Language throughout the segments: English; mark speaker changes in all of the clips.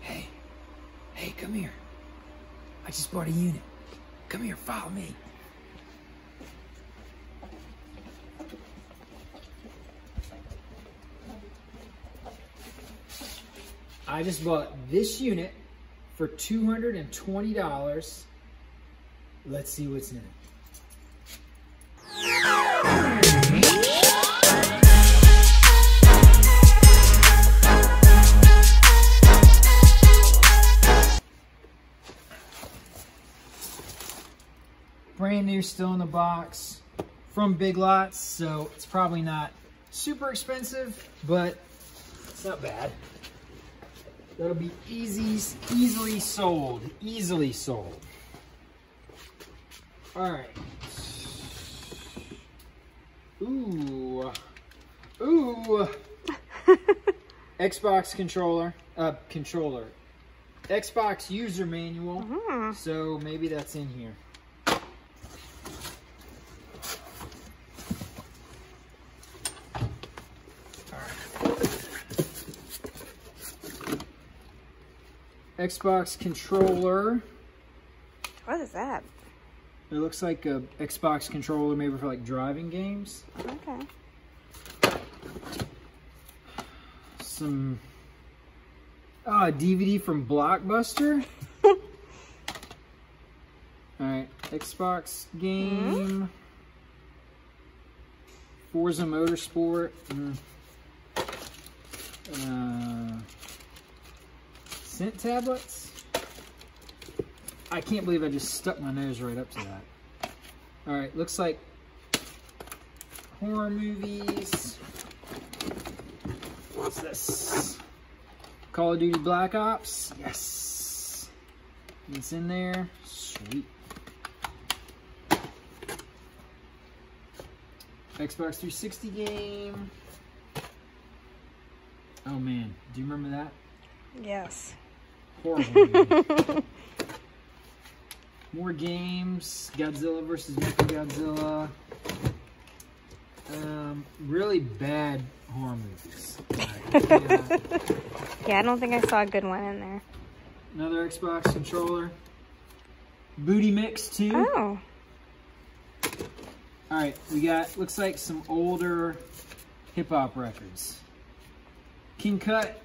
Speaker 1: Hey. Hey, come here. I just bought a unit. Come here, follow me. I just bought this unit for $220. Let's see what's in it. Brand new, still in the box from Big Lots, so it's probably not super expensive, but it's not bad. That'll be easily sold. Easily sold. All right. Ooh. Ooh. Xbox controller. Xbox user manual. So maybe that's in here. Xbox controller.
Speaker 2: What is that?
Speaker 1: It looks like a Xbox controller maybe for like driving games.
Speaker 2: Okay.
Speaker 1: Some DVD from Blockbuster. Alright, Xbox game. Forza Motorsport. Scent tablets. I can't believe I just stuck my nose right up to that. Alright, looks like horror movies. What's this? Call of Duty Black Ops. Yes. It's in there. Sweet. Xbox 360 game. Oh man, do you remember that?
Speaker 2: Yes.
Speaker 1: Horrible. More games. Godzilla vs. Mechagodzilla. Really bad horror movies.
Speaker 2: Yeah, I don't think I saw a good one in there.
Speaker 1: Another Xbox controller. Booty Mix 2.
Speaker 2: Oh.
Speaker 1: Alright, we got, looks like some older hip-hop records. King Cut.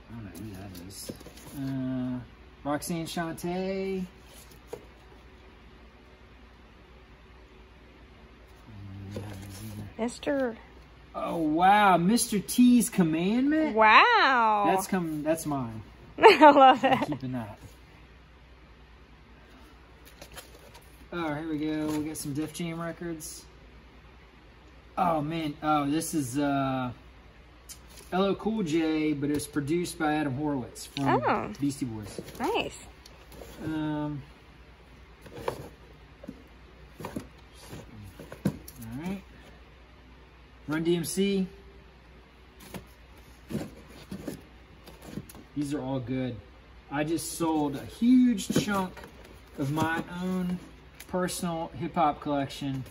Speaker 1: I don't know who that is. Roxanne Shante.
Speaker 2: Mr.
Speaker 1: Oh wow, Mr. T's Commandment?
Speaker 2: Wow.
Speaker 1: That's mine.
Speaker 2: I love
Speaker 1: I'm
Speaker 2: it.
Speaker 1: keeping that. Oh, here we go. We'll get some Def Jam records. Oh man, this is LL Cool J, but it's produced by Adam Horowitz from Beastie Boys.
Speaker 2: Nice.
Speaker 1: Alright. Run DMC. These are all good. I just sold a huge chunk of my own personal hip-hop collection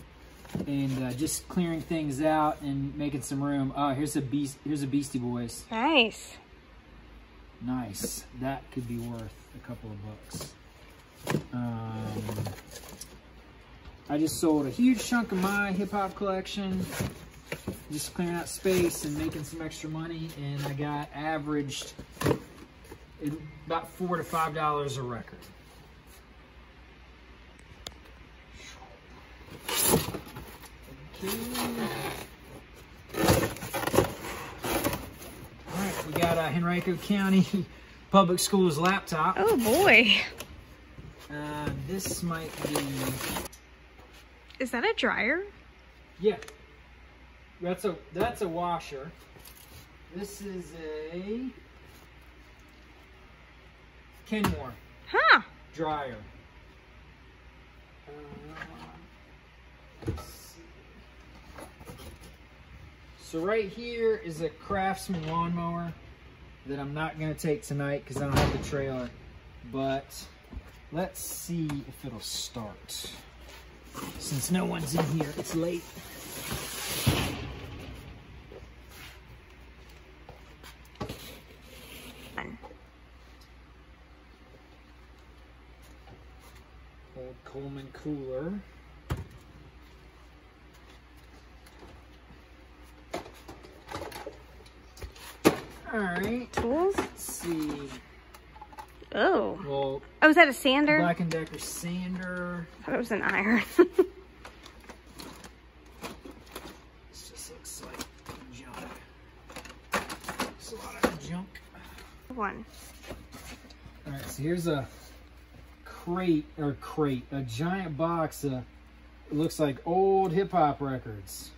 Speaker 1: and just clearing things out and making some room. Oh, here's a Beastie Boys.
Speaker 2: Nice.
Speaker 1: Nice. That could be worth a couple of bucks. I just sold a huge chunk of my hip-hop collection, just clearing out space and making some extra money, and I got averaged about $4 to $5 a record. Alright, we got a Henrico County Public Schools laptop.
Speaker 2: Oh boy.
Speaker 1: This might be...
Speaker 2: Is that a dryer?
Speaker 1: Yeah. That's a washer. This is a Kenmore dryer. Let's see. So right here is a Craftsman lawnmower that I'm not going to take tonight because I don't have the trailer. But let's see if it'll start. Since no one's in here, it's late. Coleman cooler. All right.
Speaker 2: Tools?
Speaker 1: Let's see.
Speaker 2: Oh.
Speaker 1: Well,
Speaker 2: Oh, is that a sander?
Speaker 1: Black & Decker sander.
Speaker 2: I thought it was an iron.
Speaker 1: This just looks like junk. It's a lot of junk.
Speaker 2: One.
Speaker 1: All right, so here's a a giant box of, it looks like old hip hop records.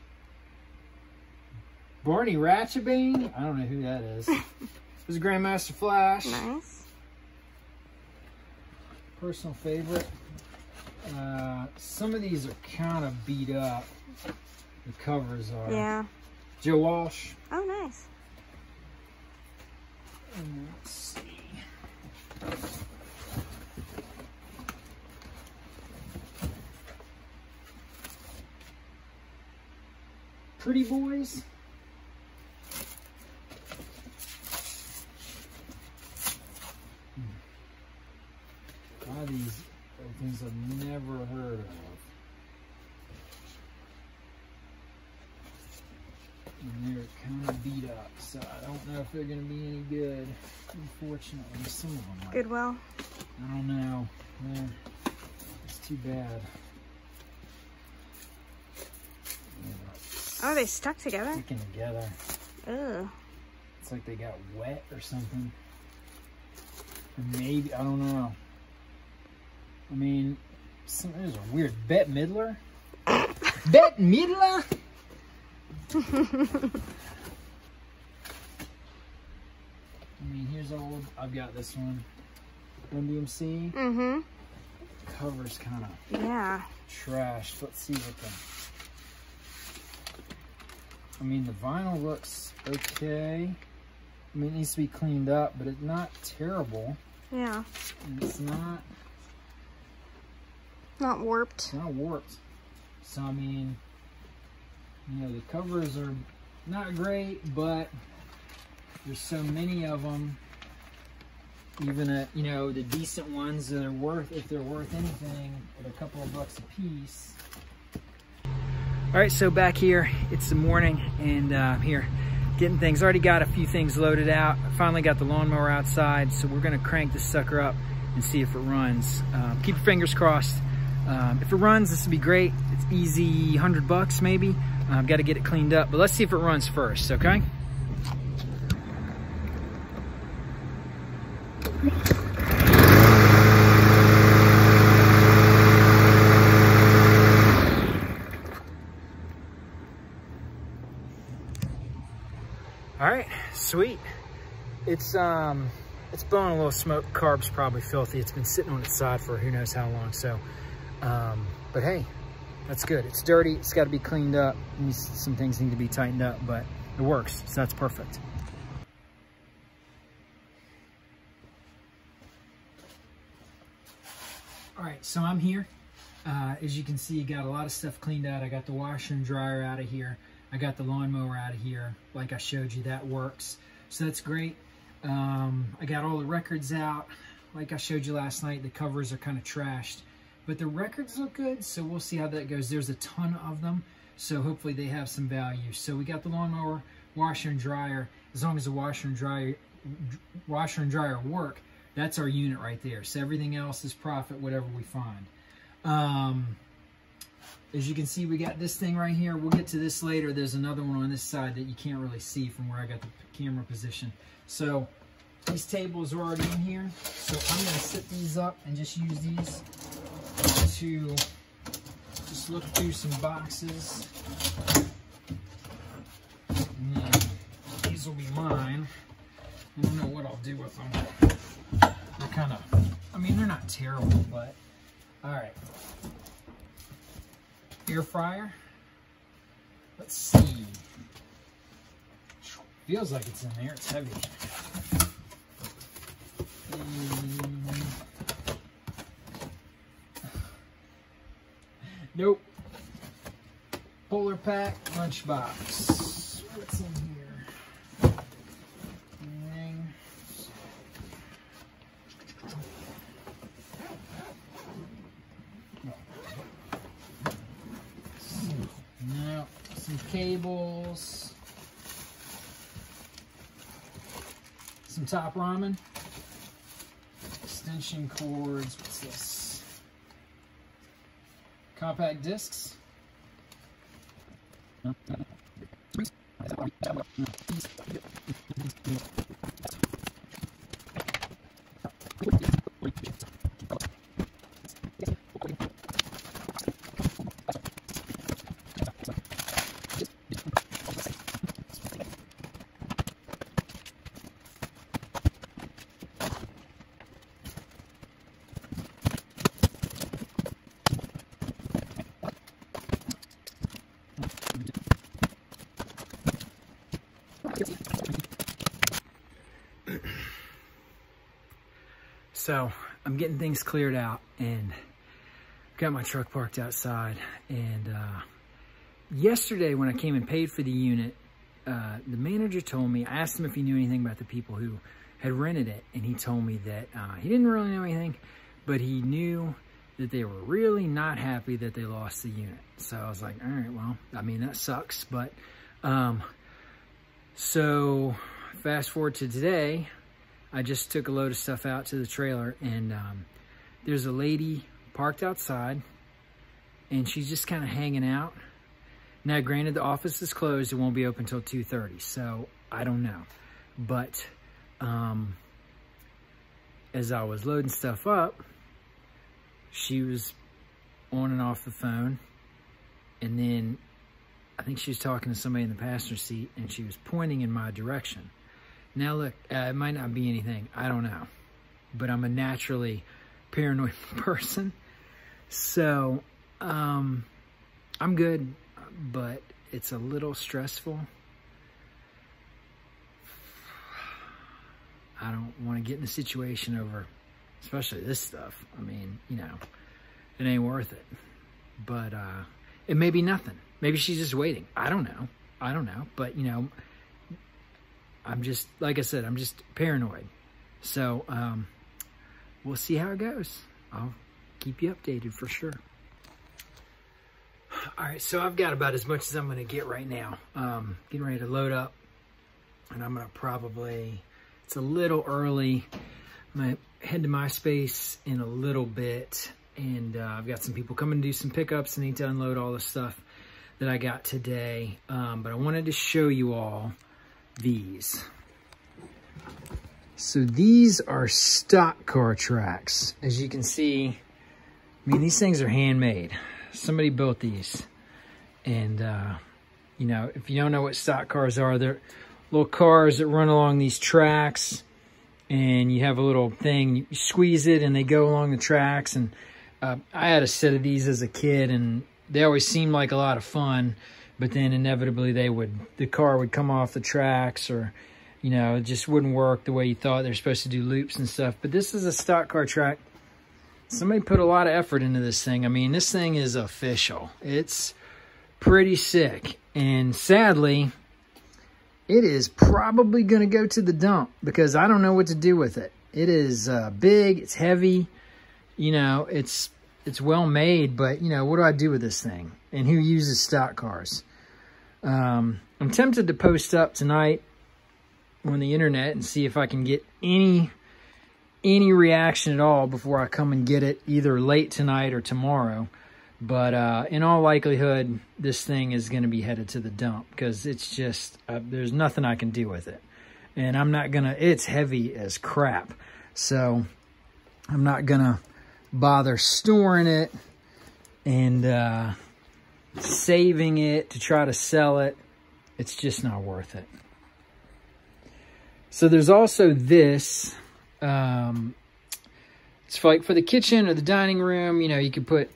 Speaker 1: Barney Ratchabane? I don't know who that is. This is Grandmaster Flash.
Speaker 2: Nice.
Speaker 1: Personal favorite. Some of these are kind of beat up. The covers are.
Speaker 2: Yeah.
Speaker 1: Joe Walsh.
Speaker 2: Oh, nice.
Speaker 1: And let's see. Pretty Boys. A lot of these are things I've never heard of. And they're kind of beat up, so I don't know if they're going to be any good. Unfortunately, some of them are.
Speaker 2: Goodwill.
Speaker 1: I don't know. It's too bad.
Speaker 2: Oh, they stuck together?
Speaker 1: Sticking together.
Speaker 2: Ugh.
Speaker 1: It's like they got wet or something. Or maybe, I don't know. I mean, there's a weird Bette Midler. Bette Midler? I mean, here's old. I've got this one. Run DMC.
Speaker 2: Mm-hmm.
Speaker 1: Cover's kind of
Speaker 2: Yeah.
Speaker 1: trashed. Let's see what the. I mean, the vinyl looks okay. I mean, it needs to be cleaned up, but it's not terrible.
Speaker 2: Yeah.
Speaker 1: And it's not
Speaker 2: warped.
Speaker 1: It's not warped. So, I mean, you know, the covers are not great, but there's so many of them. Even at, you know, the decent ones that are worth, if they're worth anything, at a couple of bucks a piece. All right, so back here, it's the morning, and I'm here getting things. Already got a few things loaded out. I finally got the lawnmower outside, so we're gonna crank this sucker up and see if it runs. Keep your fingers crossed. If it runs, this would be great. It's easy, 100 bucks maybe. I've got to get it cleaned up, but let's see if it runs first, okay? All right, sweet. It's blowing a little smoke. Carb's probably filthy. It's been sitting on its side for who knows how long. So, but hey, that's good. It's dirty. It's got to be cleaned up. Some things need to be tightened up, but it works. So that's perfect. All right, so I'm here. As you can see, got a lot of stuff cleaned out. I got the washer and dryer out of here. I got the lawnmower out of here. Like I showed you, that works. So that's great. I got all the records out. Like I showed you last night, the covers are kind of trashed, but the records look good, so we'll see how that goes. There's a ton of them, so hopefully they have some value. So we got the lawnmower, washer and dryer. As long as the washer and dryer work, that's our unit right there. So everything else is profit, whatever we find. As you can see, we got this thing right here. We'll get to this later. There's another one on this side that you can't really see from where I got the camera position. So these tables are already in here. So I'm going to sit these up and just use these to just look through some boxes. And then these will be mine. I don't know what I'll do with them. They're kind of, I mean, they're not terrible, but all right. Air fryer. Let's see. Feels like it's in there. It's heavy. Nope. Polar Pack lunchbox. What's in here? Anything? cables, some top ramen, extension cords, what's this? Compact discs. So I'm getting things cleared out and got my truck parked outside. And yesterday when I came and paid for the unit, the manager told me, I asked him if he knew anything about the people who had rented it. And he told me that he didn't really know anything, but he knew that they were really not happy that they lost the unit. So I was like, all right, well, I mean, that sucks. But so fast forward to today, I just took a load of stuff out to the trailer, and there's a lady parked outside, and she's just kind of hanging out. Now, granted, the office is closed. It won't be open until 2:30, so I don't know. But as I was loading stuff up, she was on and off the phone, and then I think she was talking to somebody in the passenger seat, and she was pointing in my direction. Now look, it might not be anything, I don't know, but I'm a naturally paranoid person. So, I'm good, but it's a little stressful. I don't want to get in a situation over, especially this stuff. I mean, you know, it ain't worth it. But, it may be nothing. Maybe she's just waiting. I don't know, but you know, I'm just, like I said, I'm just paranoid. So, we'll see how it goes. I'll keep you updated for sure. All right, so I've got about as much as I'm going to get right now. Getting ready to load up. And I'm going to probably, it's a little early. I'm going to head to MySpace in a little bit. And I've got some people coming to do some pickups. I need to unload all the stuff that I got today. But I wanted to show you all these. So these are stock car tracks. As you can see, I mean, these things are handmade. Somebody built these. And, you know, if you don't know what stock cars are, they're little cars that run along these tracks. And you have a little thing, you squeeze it and they go along the tracks. And I had a set of these as a kid, and they always seemed like a lot of fun. But then inevitably the car would come off the tracks, or, you know, it just wouldn't work the way you thought. They're supposed to do loops and stuff. But this is a stock car track. Somebody put a lot of effort into this thing. I mean, this thing is official. It's pretty sick. And sadly, it is probably going to go to the dump because I don't know what to do with it. It is big. It's heavy. You know, it's well made, but, you know, what do I do with this thing? And who uses stock cars? I'm tempted to post up tonight on the internet and see if I can get any reaction at all before I come and get it, either late tonight or tomorrow. But in all likelihood, this thing is going to be headed to the dump because it's just, there's nothing I can do with it. And I'm not going to, it's heavy as crap. So I'm not going to bother storing it and saving it to try to sell it. It's just not worth it. So there's also this. It's like for the kitchen or the dining room. You know, you could put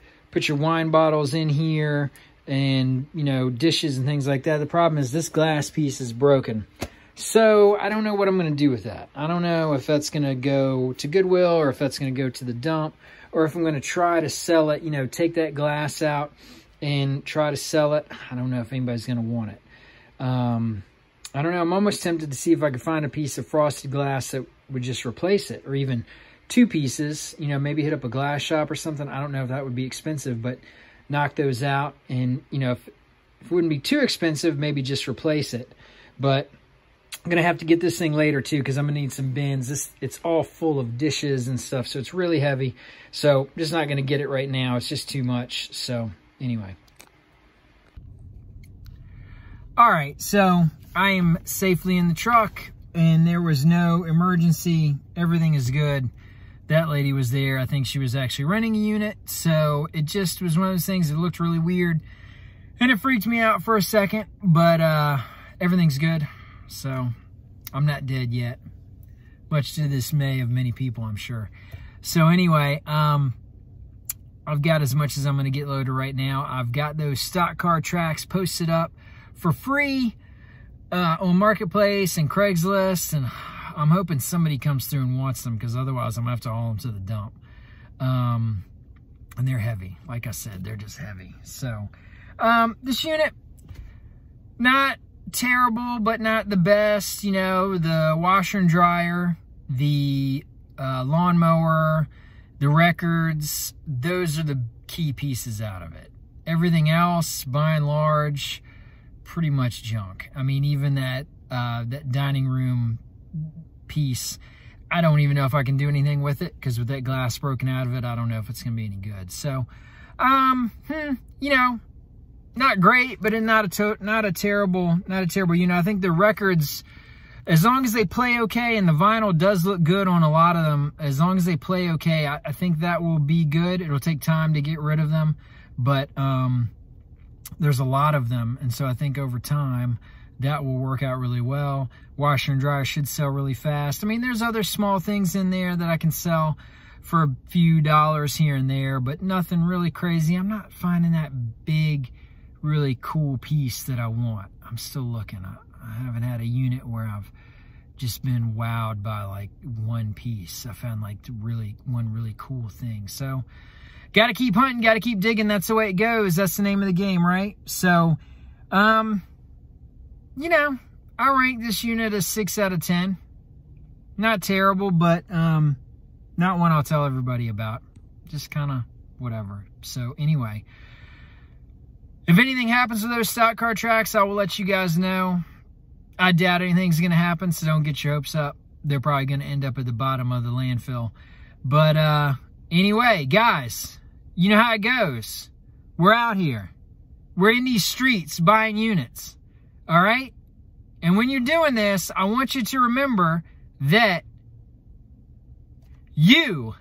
Speaker 1: your wine bottles in here and, you know, dishes and things like that. The problem is this glass piece is broken. So I don't know what I'm going to do with that. I don't know if that's going to go to Goodwill or if that's going to go to the dump, or if I'm going to try to sell it, you know, take that glass out and try to sell it. I don't know if anybody's going to want it. I don't know. I'm almost tempted to see if I could find a piece of frosted glass that would just replace it, or even two pieces, you know, maybe hit up a glass shop or something. I don't know if that would be expensive, but knock those out. And, you know, if it wouldn't be too expensive, maybe just replace it. But I'm going to have to get this thing later too, because I'm going to need some bins. It's all full of dishes and stuff, so it's really heavy. So I'm just not going to get it right now. It's just too much. So anyway. All right, so I am safely in the truck, and there was no emergency. Everything is good. That lady was there. I think she was actually renting a unit, so it just was one of those things that looked really weird, and it freaked me out for a second, but everything's good, so I'm not dead yet, much to the dismay of many people, I'm sure. So anyway, I've got as much as I'm going to get loaded right now. I've got those stock car tracks posted up for free on Marketplace and Craigslist, and I'm hoping somebody comes through and wants them, because otherwise I'm going to have to haul them to the dump. And they're heavy. Like I said, they're just heavy. So, this unit, not terrible, but not the best. You know, the washer and dryer, the lawnmower, the records, those are the key pieces out of it. Everything else, by and large, pretty much junk. I mean, even that dining room piece, I don't even know if I can do anything with it, because with that glass broken out of it, I don't know if it's gonna be any good. So, you know, not great, but not a terrible unit. I think the records, as long as they play okay, and the vinyl does look good on a lot of them, as long as they play okay, I think that will be good. It'll take time to get rid of them, but there's a lot of them, and so I think over time that will work out really well. Washer and dryer should sell really fast. I mean, there's other small things in there that I can sell for a few dollars here and there, but nothing really crazy. I'm not finding that big, really cool piece that I want. I'm still looking. I haven't had a unit where I've just been wowed by like one piece. I found like one really cool thing. So got to keep hunting, got to keep digging. That's the way it goes. That's the name of the game, right? So, you know, I rank this unit a 6 out of 10. Not terrible, but not one I'll tell everybody about. Just kind of whatever. So anyway, if anything happens with those stock car tracks, I will let you guys know. I doubt anything's going to happen, so don't get your hopes up. They're probably going to end up at the bottom of the landfill. But anyway, guys, you know how it goes. We're out here. We're in these streets buying units. All right? And when you're doing this, I want you to remember that you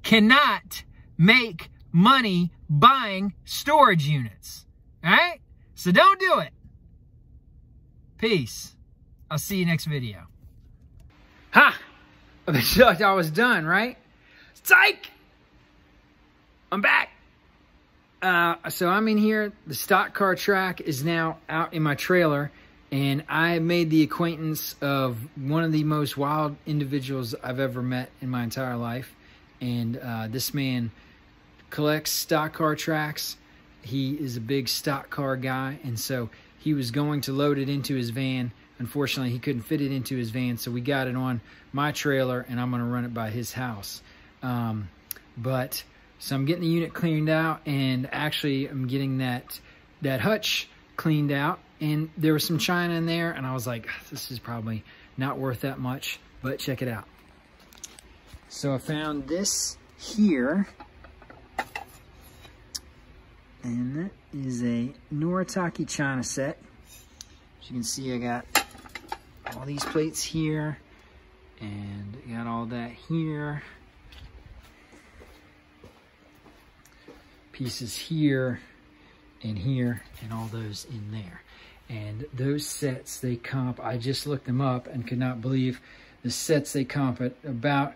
Speaker 1: cannot make money buying storage units. All right? So don't do it. Peace. I'll see you next video. Ha! I thought I was done, right? Psych! I'm back. So I'm in here. The stock car track is now out in my trailer, and I made the acquaintance of one of the most wild individuals I've ever met in my entire life. And this man collects stock car tracks. He is a big stock car guy, and so he was going to load it into his van. Unfortunately, he couldn't fit it into his van, so we got it on my trailer, and I'm going to run it by his house. So I'm getting the unit cleaned out, and actually I'm getting that hutch cleaned out, and there was some china in there, and I was like, this is probably not worth that much, but check it out. So I found this here, and that is a Noritake china set. As you can see, I got all these plates here, and I got all that here. Pieces here, and all those in there. And those sets, they comp, I just looked them up and could not believe the sets they comp at about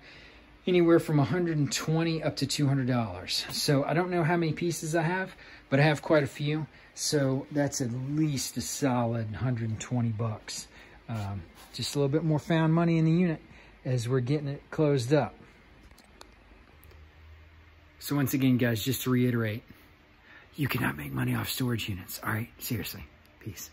Speaker 1: anywhere from $120 up to $200. So I don't know how many pieces I have, but I have quite a few. So that's at least a solid 120 bucks. Just a little bit more found money in the unit as we're getting it closed up. So once again, guys, just to reiterate, you cannot make money off storage units. All right, seriously. Peace.